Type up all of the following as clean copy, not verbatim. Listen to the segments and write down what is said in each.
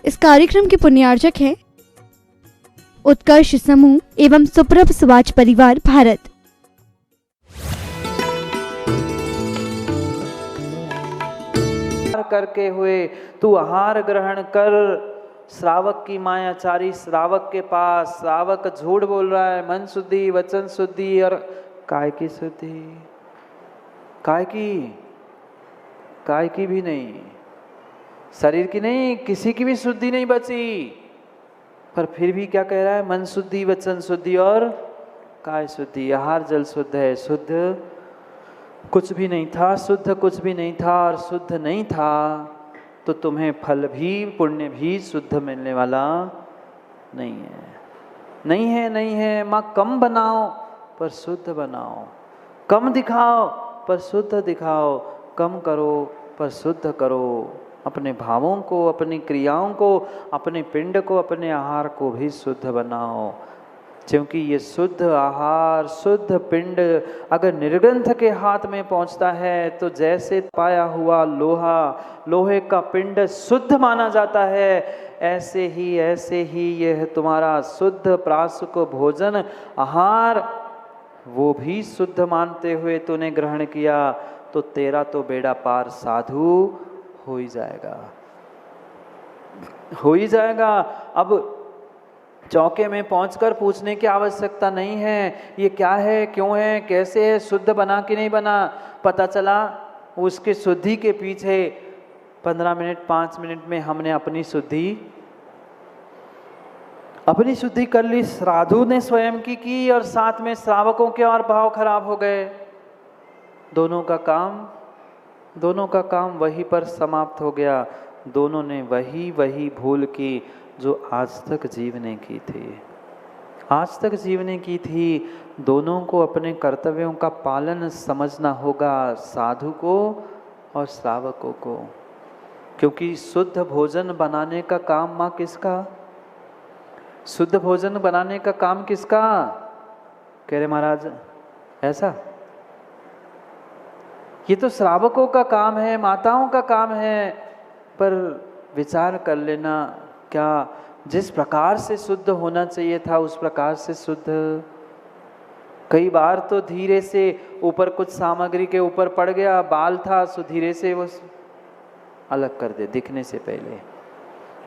इस कार्यक्रम के पुण्यार्चक हैं उत्कर्ष समूह एवं सुप्रभ समाज परिवार भारत। करके हुए तू आहार ग्रहण कर। श्रावक की मायाचारी श्रावक के पास, श्रावक झूठ बोल रहा है, मन शुद्धि, वचन शुद्धि और काय की शुद्धि। काय की भी नहीं, शरीर की नहीं, किसी की भी शुद्धि नहीं बची। पर फिर भी क्या कह रहा है? मन शुद्धि, वचन शुद्धि और काय शुद्धि। आहार जल शुद्ध है, शुद्ध कुछ भी नहीं था, शुद्ध कुछ भी नहीं था। और शुद्ध नहीं था तो तुम्हें फल भी पुण्य भी शुद्ध मिलने वाला नहीं है। नहीं है। माँ कम बनाओ पर शुद्ध बनाओ, कम दिखाओ पर शुद्ध दिखाओ, कम करो पर शुद्ध करो। अपने भावों को, अपनी क्रियाओं को, अपने पिंड को, अपने आहार को भी शुद्ध बनाओ। क्योंकि ये शुद्ध आहार, शुद्ध पिंड अगर निर्ग्रंथ के हाथ में पहुंचता है तो जैसे पाया हुआ लोहे का पिंड शुद्ध माना जाता है, ऐसे ही यह तुम्हारा शुद्ध प्रासुक भोजन आहार वो भी शुद्ध मानते हुए तूने ग्रहण किया तो तेरा तो बेड़ा पार साधु हो ही जाएगा। अब चौके में पहुंचकर पूछने की आवश्यकता नहीं है ये क्या है, क्यों है, कैसे है, शुद्ध बना कि नहीं बना। पता चला उसके शुद्धि के पीछे 15 मिनट 5 मिनट में हमने अपनी शुद्धि कर ली। साधु ने स्वयं की और साथ में श्रावकों के और भाव खराब हो गए। दोनों का काम वहीं पर समाप्त हो गया। दोनों ने वही भूल की जो आज तक जीवने की थी। दोनों को अपने कर्तव्यों का पालन समझना होगा, साधु को और श्रावकों को। क्योंकि शुद्ध भोजन बनाने का काम माँ किसका? शुद्ध भोजन बनाने का काम किसका? कह रहे महाराज ऐसा, ये तो श्रावकों का काम है, माताओं का काम है। पर विचार कर लेना, क्या जिस प्रकार से शुद्ध होना चाहिए था उस प्रकार से शुद्ध? कई बार तो धीरे से ऊपर कुछ सामग्री के ऊपर पड़ गया, बाल था सो धीरे से वो अलग कर दे दिखने से पहले।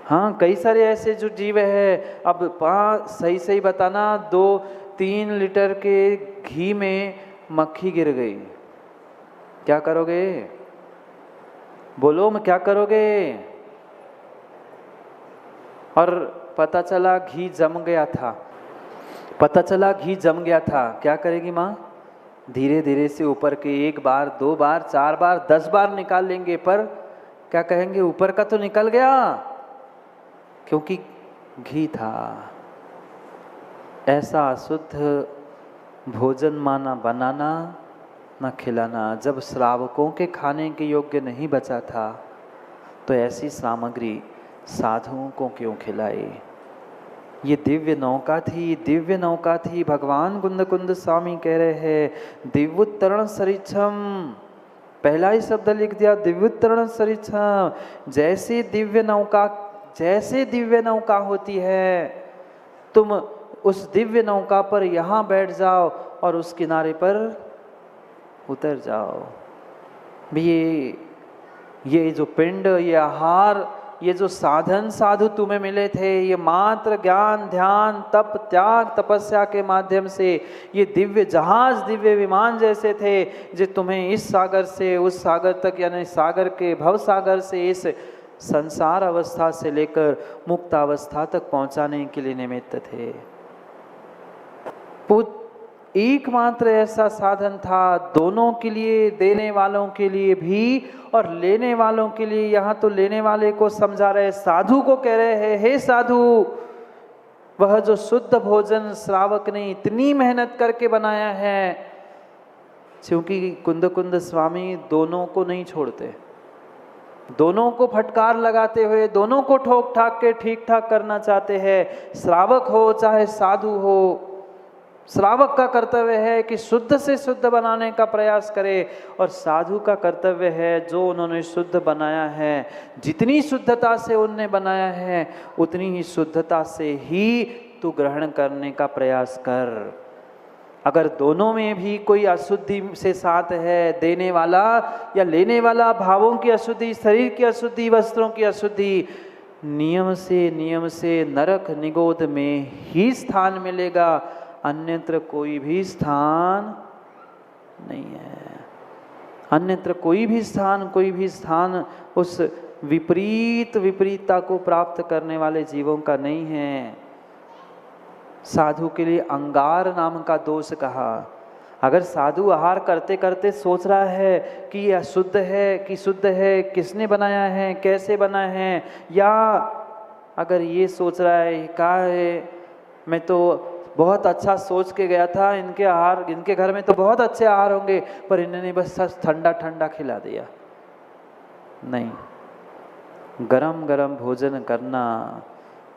हाँ, कई सारे ऐसे जो जीव है। अब सही बताना, 2-3 लीटर के घी में मक्खी गिर गई, क्या करोगे? बोलो, मैं क्या करोगे? और पता चला घी जम गया था, क्या करेगी माँ? धीरे धीरे से ऊपर के 1 बार 2 बार 4 बार 10 बार निकाल लेंगे, पर क्या कहेंगे? ऊपर का तो निकल गया, क्योंकि घी था। ऐसा अशुद्ध भोजन माना बनाना न खिलाना। जब श्रावकों के खाने के योग्य नहीं बचा था तो ऐसी सामग्री साधुओं को क्यों खिलाई? ये दिव्य नौका थी। भगवान कुंद स्वामी कह रहे हैं दिव्योत्तरण सरिच्छम। पहला ही शब्द लिख दिया, दिव्योत्तरण सरिच्छम। जैसे दिव्य नौका होती है, तुम उस दिव्य नौका पर यहाँ बैठ जाओ और उस किनारे पर उतर जाओ। ये जो पिंड, ये आहार, ये जो साधन साधु तुम्हें मिले थे, ये मात्र ज्ञान, ध्यान, तप, त्याग, तपस्या के माध्यम से ये दिव्य जहाज, दिव्य विमान जैसे थे, जो तुम्हें इस सागर से उस सागर तक, यानी सागर के भव सागर से इस संसार अवस्था से लेकर मुक्त अवस्था तक पहुंचाने के लिए निमित्त थे। एकमात्र ऐसा साधन था दोनों के लिए, देने वालों के लिए भी और लेने वालों के लिए। यहाँ तो लेने वाले को समझा रहे, साधु को कह रहे हैं, हे साधु, वह जो शुद्ध भोजन श्रावक ने इतनी मेहनत करके बनाया है, क्योंकि कुंद स्वामी दोनों को नहीं छोड़ते, दोनों को फटकार लगाते हुए, दोनों को ठोक ठाक के ठीक ठाक करना चाहते हैं। श्रावक हो चाहे साधु हो, श्रावक का कर्तव्य है कि शुद्ध से शुद्ध बनाने का प्रयास करे, और साधु का कर्तव्य है जो उन्होंने शुद्ध बनाया है, जितनी शुद्धता से उनने बनाया है उतनी ही शुद्धता से ही तू ग्रहण करने का प्रयास कर। अगर दोनों में भी कोई अशुद्धि से साथ है, देने वाला या लेने वाला, भावों की अशुद्धि, शरीर की अशुद्धि, वस्त्रों की अशुद्धि, नियम से नरक निगोद में ही स्थान मिलेगा, अन्यत्र कोई भी स्थान नहीं है। अन्यत्र कोई भी स्थान उस विपरीतता को प्राप्त करने वाले जीवों का नहीं है। साधु के लिए अंगार नाम का दोष कहा। अगर साधु आहार करते करते सोच रहा है कि यह अशुद्ध है कि शुद्ध है, किसने बनाया है, कैसे बनाया है, या अगर ये सोच रहा है क्या है, मैं तो बहुत अच्छा सोच के गया था, इनके घर में तो बहुत अच्छे आहार होंगे, पर इन्होंने बस ठंडा ठंडा खिला दिया। नहीं, गरम गरम भोजन करना,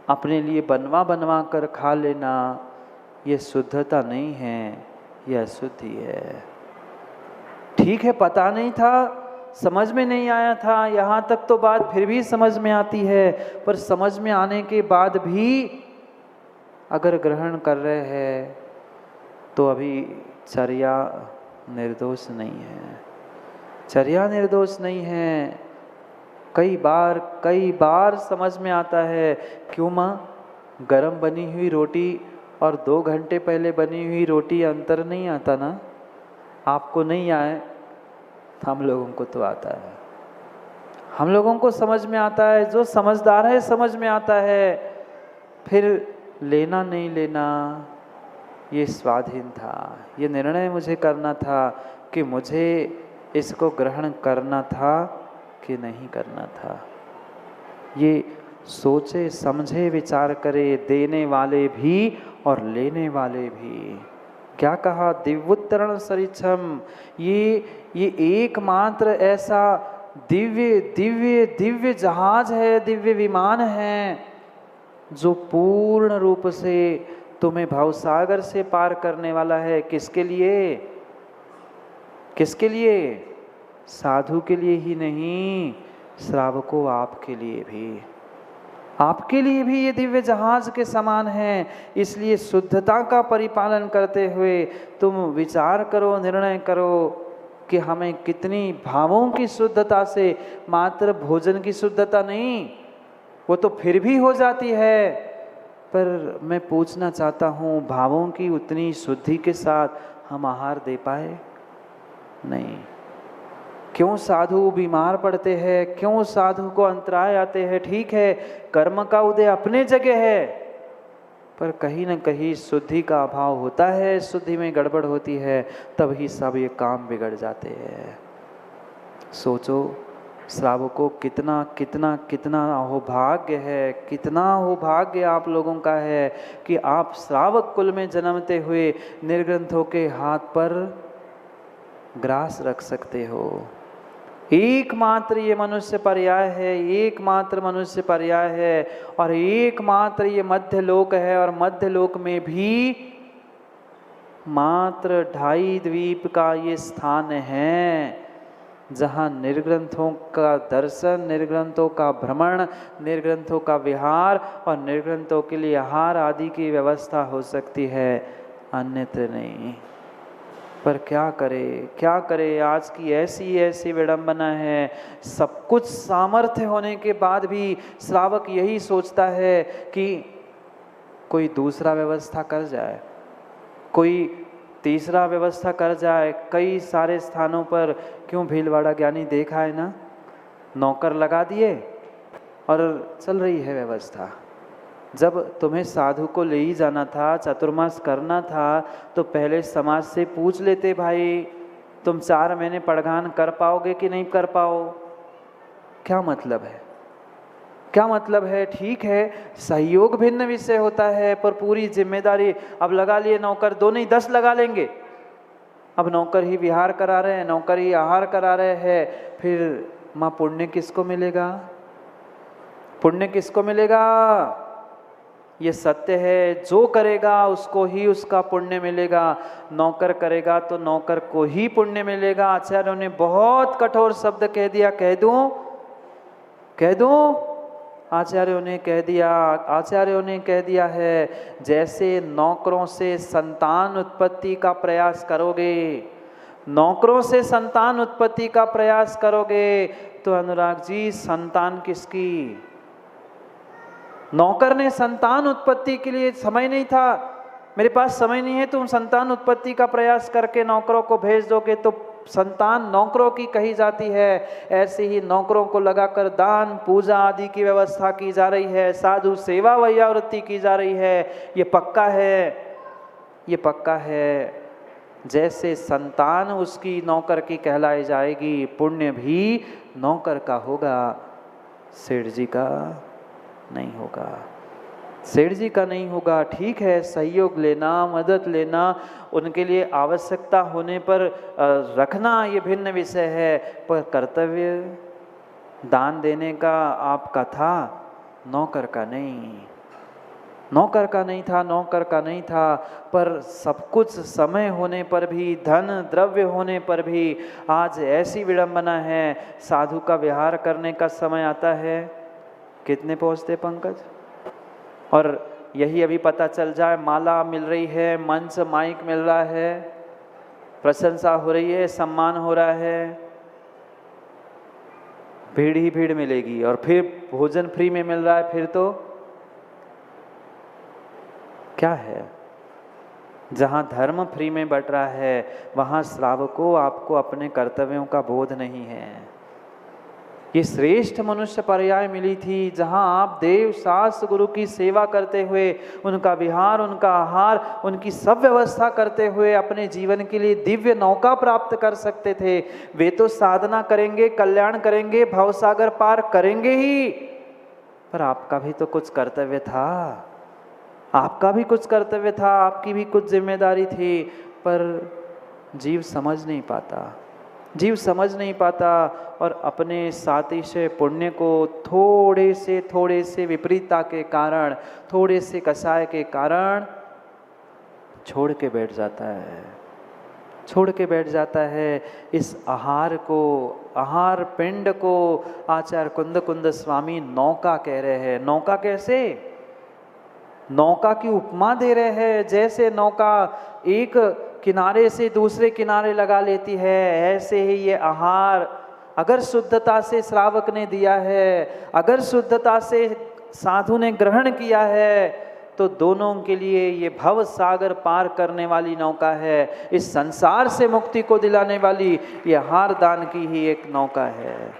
अपने लिए बनवा कर खा लेना, ये शुद्धता नहीं है, यह अशुद्धि है। ठीक है, पता नहीं था, समझ में नहीं आया था, यहाँ तक तो बात फिर भी समझ में आती है, पर समझ में आने के बाद भी अगर ग्रहण कर रहे हैं तो अभी चर्या निर्दोष नहीं है। चर्या निर्दोष नहीं है। कई बार समझ में आता है, क्यों माँ, गरम बनी हुई रोटी और 2 घंटे पहले बनी हुई रोटी अंतर नहीं आता ना? आपको नहीं आए, हम लोगों को तो आता है। हम लोगों को समझ में आता है, जो समझदार है समझ में आता है। फिर लेना नहीं लेना ये स्वाधीन था, ये निर्णय मुझे करना था कि मुझे इसको ग्रहण करना था कि नहीं करना था। ये सोचे समझे विचार करे देने वाले भी और लेने वाले भी। क्या कहा? दिव्योत्तरण सरिच्छम। ये एकमात्र ऐसा दिव्य जहाज है, दिव्य विमान है, जो पूर्ण रूप से तुम्हें भवसागर से पार करने वाला है। किसके लिए? किसके लिए? साधु के लिए ही नहीं, श्रावकों आपके लिए भी। आपके लिए भी ये दिव्य जहाज के समान है। इसलिए शुद्धता का परिपालन करते हुए तुम विचार करो, निर्णय करो कि हमें कितनी भावों की शुद्धता से, मात्र भोजन की शुद्धता नहीं, वो तो फिर भी हो जाती है, पर मैं पूछना चाहता हूँ, भावों की उतनी शुद्धि के साथ हम आहार दे पाए? नहीं। क्यों साधु बीमार पड़ते हैं? क्यों साधु को अंतराय आते हैं? ठीक है, कर्म का उदय अपने जगह है, पर कहीं न कहीं शुद्धि का अभाव होता है, शुद्धि में गड़बड़ होती है, तभी सब ये काम बिगड़ जाते हैं। सोचो, श्रावकों कितना कितना कितना अहोभाग्य है, कितना अहोभाग्य आप लोगों का है कि आप श्रावक कुल में जन्मते हुए निर्ग्रंथों के हाथ पर ग्रास रख सकते हो। एकमात्र ये मनुष्य पर्याय है, एकमात्र मनुष्य पर्याय है, और एकमात्र ये मध्य लोक है, और मध्य लोक में भी मात्र 2.5 द्वीप का ये स्थान है जहाँ निर्ग्रंथों का दर्शन, निर्ग्रंथों का भ्रमण, निर्ग्रंथों का विहार और निर्ग्रंथों के लिए आहार आदि की व्यवस्था हो सकती है, अन्यत्र नहीं। पर क्या करे, आज की ऐसी विडंबना है। सब कुछ सामर्थ्य होने के बाद भी श्रावक यही सोचता है कि कोई दूसरा व्यवस्था कर जाए, कोई तीसरा व्यवस्था कर जाए। कई सारे स्थानों पर, क्यों भीलवाड़ा ज्ञानी देखा है ना, नौकर लगा दिए और चल रही है व्यवस्था। जब तुम्हें साधु को ले ही जाना था, चतुर्मास करना था, तो पहले समाज से पूछ लेते, भाई तुम 4 महीने पड़गान कर पाओगे कि नहीं कर पाओ? क्या मतलब है? क्या मतलब है? ठीक है, सहयोग भिन्न विषय होता है, पर पूरी जिम्मेदारी अब लगा लिए नौकर, 2 नहीं 10 लगा लेंगे। अब नौकर ही विहार करा रहे हैं, नौकर ही आहार करा रहे हैं, फिर माँ पुण्य किसको मिलेगा? पुण्य किसको मिलेगा? ये सत्य है, जो करेगा उसको ही उसका पुण्य मिलेगा, नौकर करेगा तो नौकर को ही पुण्य मिलेगा। आचार्यों ने बहुत कठोर शब्द कह दिया, कह दूं आचार्यों ने कह दिया है, जैसे नौकरों से संतान उत्पत्ति का प्रयास करोगे, नौकरों से संतान उत्पत्ति का प्रयास करोगे तो अनुराग जी संतान किसकी? नौकर ने संतान उत्पत्ति के लिए समय नहीं था, मेरे पास समय नहीं है, तुम संतान उत्पत्ति का प्रयास करके नौकरों को भेज दोगे तो संतान नौकरों की कही जाती है। ऐसे ही नौकरों को लगाकर दान पूजा आदि की व्यवस्था की जा रही है, साधु सेवा वैयावृत्ति की जा रही है। ये पक्का है। जैसे संतान उसकी नौकर की कहलाई जाएगी, पुण्य भी नौकर का होगा, सेठ जी का नहीं होगा। सेठ जी का नहीं होगा। ठीक है, सहयोग लेना, मदद लेना, उनके लिए आवश्यकता होने पर रखना ये भिन्न विषय है, पर कर्तव्य दान देने का आपका था, नौकर का नहीं था। पर सब कुछ समय होने पर भी, धन द्रव्य होने पर भी आज ऐसी विडंबना है, साधु का विहार करने का समय आता है, कितने पहुँचते पंकज? और यही अभी पता चल जाए, माला मिल रही है, मंच माइक मिल रहा है, प्रशंसा हो रही है, सम्मान हो रहा है, भीड़ ही भीड़ मिलेगी, और फिर भोजन फ्री में मिल रहा है, फिर तो क्या है? जहाँ धर्म फ्री में बट रहा है वहाँ श्रावकों आपको अपने कर्तव्यों का बोध नहीं है। ये श्रेष्ठ मनुष्य पर्याय मिली थी जहाँ आप देव शास्त्र गुरु की सेवा करते हुए, उनका विहार, उनका आहार, उनकी सब व्यवस्था करते हुए अपने जीवन के लिए दिव्य नौका प्राप्त कर सकते थे। वे तो साधना करेंगे, कल्याण करेंगे, भवसागर पार करेंगे ही, पर आपका भी तो कुछ कर्तव्य था, आपकी भी कुछ जिम्मेदारी थी, पर जीव समझ नहीं पाता और अपने सातिशय पुण्य को थोड़े से विपरीतता के कारण, थोड़े से कसाय के कारण छोड़ के बैठ जाता है। इस आहार पिंड को आचार्य कुंद स्वामी नौका कह रहे हैं। नौका कैसे? नौका की उपमा दे रहे हैं, जैसे नौका एक किनारे से दूसरे किनारे लगा लेती है, ऐसे ही ये आहार अगर शुद्धता से श्रावक ने दिया है, अगर शुद्धता से साधु ने ग्रहण किया है, तो दोनों के लिए ये भव सागर पार करने वाली नौका है। इस संसार से मुक्ति को दिलाने वाली ये आहार दान की ही एक नौका है।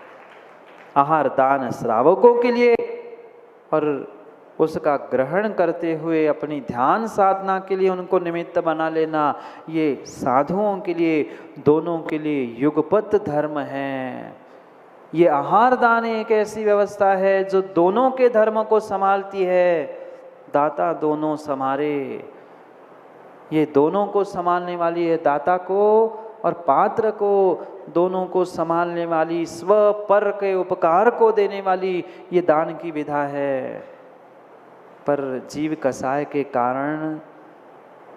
आहार दान श्रावकों के लिए और उसका ग्रहण करते हुए अपनी ध्यान साधना के लिए उनको निमित्त बना लेना, ये साधुओं के लिए, दोनों के लिए युगपत धर्म है। ये आहार दान एक ऐसी व्यवस्था है जो दोनों के धर्म को संभालती है। दाता दोनों संभारे, ये दोनों को संभालने वाली है, दाता को और पात्र को, दोनों को संभालने वाली, स्व पर के उपकार को देने वाली ये दान की विधा है। पर जीव कसाय के कारण,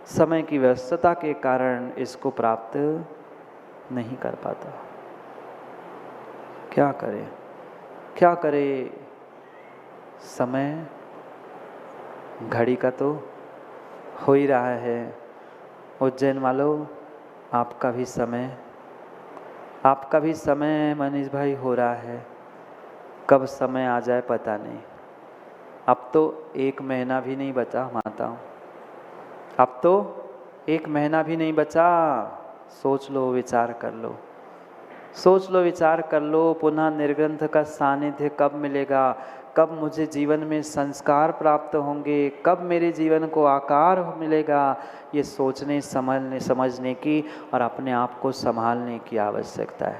समय की व्यस्तता के कारण इसको प्राप्त नहीं कर पाता। क्या करे? समय घड़ी का तो हो ही रहा है। उज्जैन वालों, आपका भी समय मनीष भाई हो रहा है। कब समय आ जाए पता नहीं। अब तो 1 महीना भी नहीं बचा माताओं, अब तो 1 महीना भी नहीं बचा। सोच लो, विचार कर लो, पुनः निर्ग्रंथ का सानिध्य कब मिलेगा, कब मुझे जीवन में संस्कार प्राप्त होंगे, कब मेरे जीवन को आकार मिलेगा, ये सोचने समझने की और अपने आप को संभालने की आवश्यकता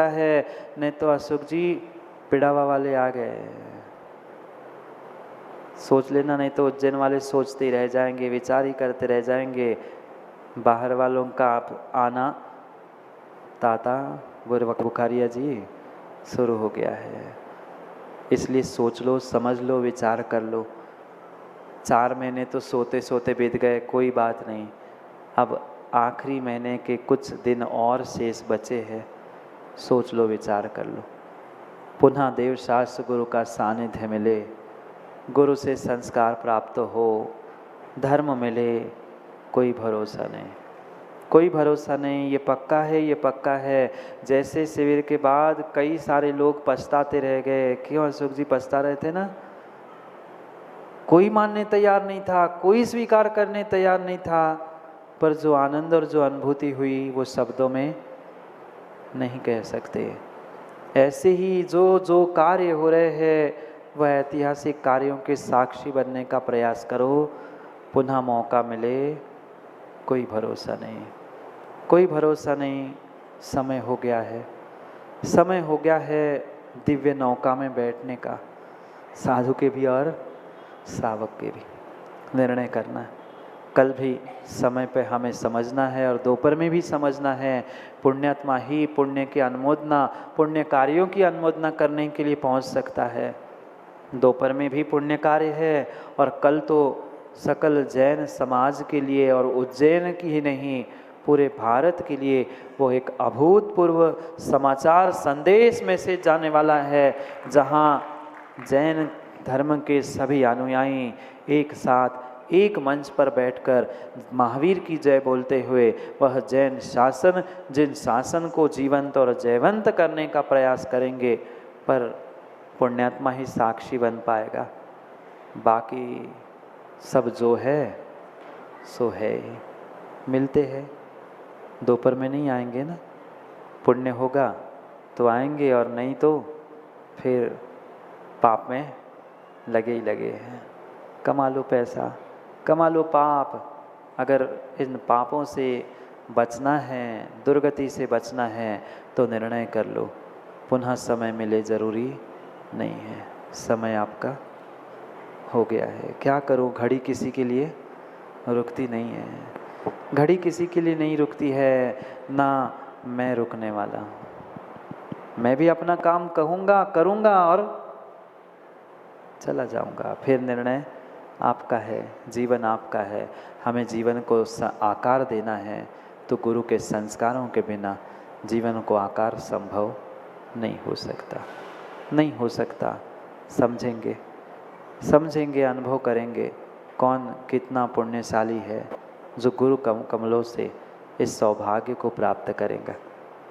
है। नहीं तो अशोक जी पिड़ावा वाले आ गए, सोच लेना, नहीं तो उज्जैन वाले सोचते ही रह जाएंगे, विचार ही करते रह जाएंगे। बाहर वालों का आना, ताता बुखारिया जी शुरू हो गया है। इसलिए सोच लो, समझ लो, विचार कर लो। 4 महीने तो सोते सोते बीत गए, कोई बात नहीं। अब आखिरी महीने के कुछ दिन और शेष बचे हैं, सोच लो, विचार कर लो। पुनः देव शास्त्र गुरु का सानिध्य मिले, गुरु से संस्कार प्राप्त हो, धर्म मिले, कोई भरोसा नहीं, कोई भरोसा नहीं। ये पक्का है, ये पक्का है। जैसे शिविर के बाद कई सारे लोग पछताते रह गए। क्यों अशोक जी पछता रहे थे ना? कोई मानने तैयार नहीं था, कोई स्वीकार करने तैयार नहीं था, पर जो आनंद और जो अनुभूति हुई वो शब्दों में नहीं कह सकते। ऐसे ही जो जो कार्य हो रहे हैं वह ऐतिहासिक कार्यों के साक्षी बनने का प्रयास करो। पुनः मौका मिले, कोई भरोसा नहीं, कोई भरोसा नहीं। समय हो गया है, समय हो गया है दिव्य नौका में बैठने का, साधु के भी और श्रावक के भी। निर्णय करना है। कल भी समय पे हमें समझना है और दोपहर में भी समझना है। पुण्यात्मा ही पुण्य की अनुमोदना, पुण्य कार्यों की अनुमोदना करने के लिए पहुंच सकता है। दोपहर में भी पुण्य कार्य है और कल तो सकल जैन समाज के लिए और उज्जैन की ही नहीं, पूरे भारत के लिए वो एक अभूतपूर्व समाचार संदेश में से जाने वाला है, जहाँ जैन धर्म के सभी अनुयायी एक साथ एक मंच पर बैठकर महावीर की जय बोलते हुए वह जैन शासन, जिन शासन को जीवंत और जयवंत करने का प्रयास करेंगे, पर पुण्यात्मा ही साक्षी बन पाएगा। बाकी सब जो है सो है। मिलते हैं, दोपहर में नहीं आएंगे ना? पुण्य होगा तो आएंगे और नहीं तो फिर पाप में लगे ही लगे हैं। कमा लो पैसा, कमा लो पाप। अगर इन पापों से बचना है, दुर्गति से बचना है, तो निर्णय कर लो। पुनः समय मिले जरूरी नहीं है। समय आपका हो गया है। क्या करूं? घड़ी किसी के लिए रुकती नहीं है, घड़ी किसी के लिए नहीं रुकती है, ना मैं रुकने वाला हूँ। मैं भी अपना काम कहूँगा, करूँगा और चला जाऊँगा। फिर निर्णय आपका है, जीवन आपका है। हमें जीवन को आकार देना है, तो गुरु के संस्कारों के बिना जीवन को आकार संभव नहीं हो सकता, नहीं हो सकता। समझेंगे, समझेंगे, अनुभव करेंगे कौन कितना पुण्यशाली है जो गुरु कमलों से इस सौभाग्य को प्राप्त करेगा।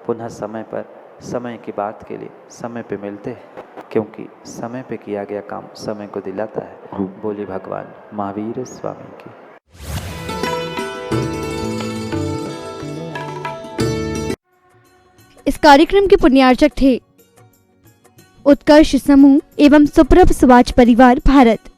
पुनः समय पर, समय की बात के लिए समय पे मिलते हैं, क्योंकि समय पे किया गया काम समय को दिलाता है। बोली भगवान महावीर स्वामी की। इस कार्यक्रम के पुण्यार्चक थे उत्कर्ष समूह एवं सुप्रभ समाज परिवार भारत।